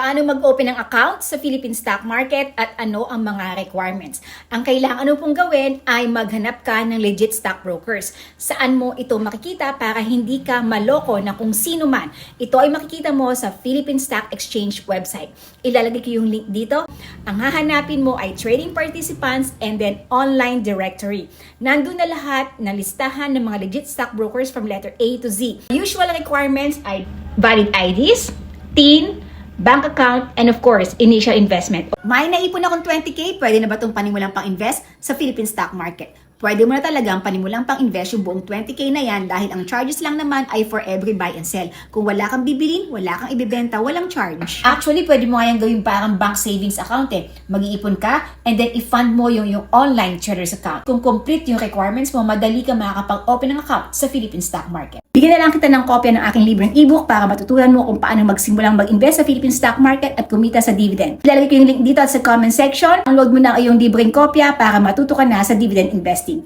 Paano mag-open ng account sa Philippine stock market at ano ang mga requirements? Ang kailangan mo pong gawin ay maghanap ka ng legit stockbrokers. Saan mo ito makikita para hindi ka maloko na kung sino man. Ito ay makikita mo sa Philippine Stock Exchange website. Ilalagay ko yung link dito. Ang hahanapin mo ay trading participants and then online directory. Nandun na lahat na listahan ng mga legit stockbrokers from letter A to Z. Usual requirements ay valid IDs, TIN, bank account, and of course, initial investment. May naipon akong 20K, pwede na ba itong panimulang pang-invest sa Philippine stock market? Pwede mo na talagang panimulang pang-invest yung buong 20K na yan dahil ang charges lang naman ay for every buy and sell. Kung wala kang bibilin, wala kang ibibenta, walang charge. Actually, pwede mo nga yan gawin parang bank savings account eh. Mag-iipon ka and then i-fund mo yung online traders account. Kung complete yung requirements mo, madali ka makakapag-open ng account sa Philippine stock market. Bigyan na lang kita ng kopya ng aking libreng ebook para matutunan mo kung paano magsimulang mag-invest sa Philippine stock market at kumita sa dividend. Ilalagay ko yung link dito at sa comment section. Download mo na ang iyong libreng kopya para matuto ka na sa dividend investing.